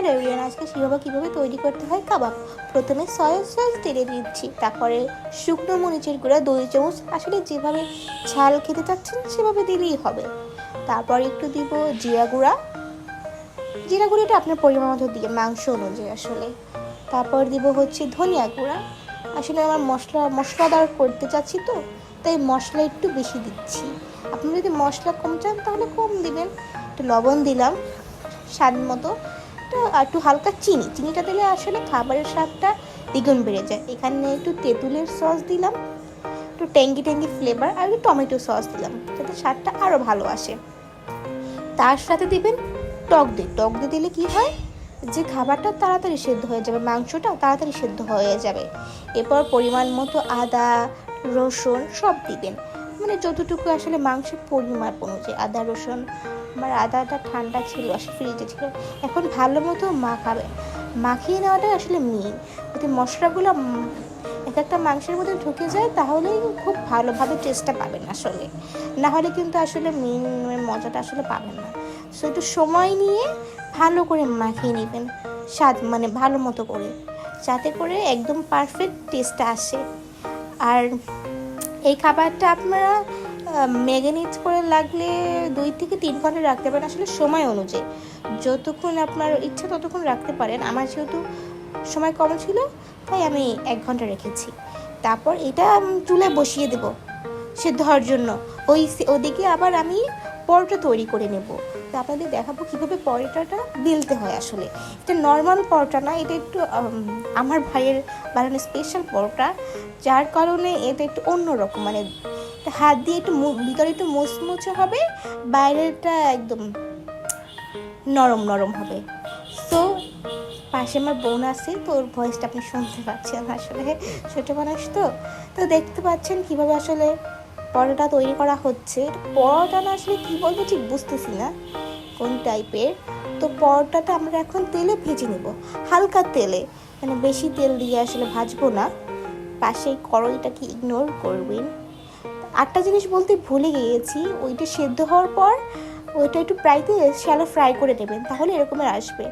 Hello everyone, আজকে শিখাবো কীভাবে তৈরি করতে হয় কাবাব। প্রথমে সয়া সস তেলে দিচ্ছি, তারপরে শুকনো মরিচের গুঁড়া 2 চামচ, আসলে যেভাবে ঝাল খেতে চাচ্ছেন সেভাবে দিলেই হবে। তারপর একটু দিব জিরা গুঁড়াটা আপনার পরিমাণ মতো দিয়ে, মাংস অনুযায়ী আসলে। তারপর দিব হচ্ছে ধনিয়া গুঁড়া, আসলে আমার মশলাদার করতে চাচ্ছি তো, তাই মশলা একটু বেশি দিচ্ছি। আপনি যদি মশলা কম চান তাহলে কম দিবেন। একটু লবণ দিলাম স্বাদ মতো, একটু হালকা চিনিটা দিলে আসলে খাবারের স্বাদটা দ্বিগুণ বেড়ে যায়। এখানে একটু তেঁতুলের সস দিলাম, একটু ট্যাঙ্গি ফ্লেভার, আর একটু টমেটো সস দিলাম যাতে স্বাদটা আরও ভালো আসে। তার সাথে দিবেন টক দই দিলে কি হয় যে খাবারটা তাড়াতাড়ি সেদ্ধ হয়ে যাবে, মাংসটা তাড়াতাড়ি সেদ্ধ হয়ে যাবে। এরপর পরিমাণ মতো আদা রসুন সব দিবেন, মানে যতটুকু আসলে মাংসের পরিমাণ অনুযায়ী। আদা রসুন, আমার আদাটা ঠান্ডা ছিল, আসলে ফ্রিজে ছিল। এখন ভালো মতো মাখিয়ে নেওয়াটাই আসলে মেন, যদি মশলাগুলো এক একটা মাংসের মধ্যে ঢুকে যায় তাহলেই খুব ভালোভাবে টেস্টটা পাবেন আসলে, না হলে কিন্তু আসলে মেন মজাটা আসলে পাবেন না। সো একটু সময় নিয়ে ভালো করে মাখিয়ে নেবেন, মানে ভালো মতো করে, যাতে করে একদম পারফেক্ট টেস্টটা আসে। আর এই খাবারটা আপনারা ম্যারিনেট করে লাগলে 2 থেকে 3 ঘন্টা রাখতে পারেন, আসলে সময় অনুযায়ী যতক্ষণ আপনার ইচ্ছা ততক্ষণ রাখতে পারেন। আমার যেহেতু সময় কম ছিল তাই আমি 1 ঘন্টা রেখেছি। তারপর এটা চুলায় বসিয়ে দেব সেদ্ধ হওয়ার জন্য। ওদিকে আবার আমি পরোটা তৈরি করে নেব, তো আপনাদের দেখাবো কীভাবে পরোটাটা বেলতে হয়। আসলে এটা নর্মাল পরোটা না, এটা একটু আমার ভাইয়ের বানানো স্পেশাল পরোটা, যার কারণে এটা একটু অন্যরকম, মানে হাত দিয়ে একটু ভিতরে একটু মুচমুচে হবে, বাইরেটা একদম নরম হবে। সো পাশে আমার বোন আছে, তো ওর ভয়েসটা আপনি শুনতে পাচ্ছেন, আসলে ছোটো মানুষ তো দেখতে পাচ্ছেন কীভাবে আসলে পরোটা তৈরি করা হচ্ছে। পরোটা না আসলে কী বলবো ঠিক বুঝতেছি না কোন টাইপের। তো পরোটাটা আমরা এখন তেলে ভেজে নেব, হালকা তেলে, মানে বেশি তেল দিয়ে আসলে ভাজবো না। পাশে কড়াইটাকে ইগনোর করবেন। আরেকটা জিনিস বলতে ভুলে গিয়েছি, ওইটা সেদ্ধ হওয়ার পর ওইটা একটু শ্যালো ফ্রাই করে নেবেন, তাহলে এরকমের আসবে।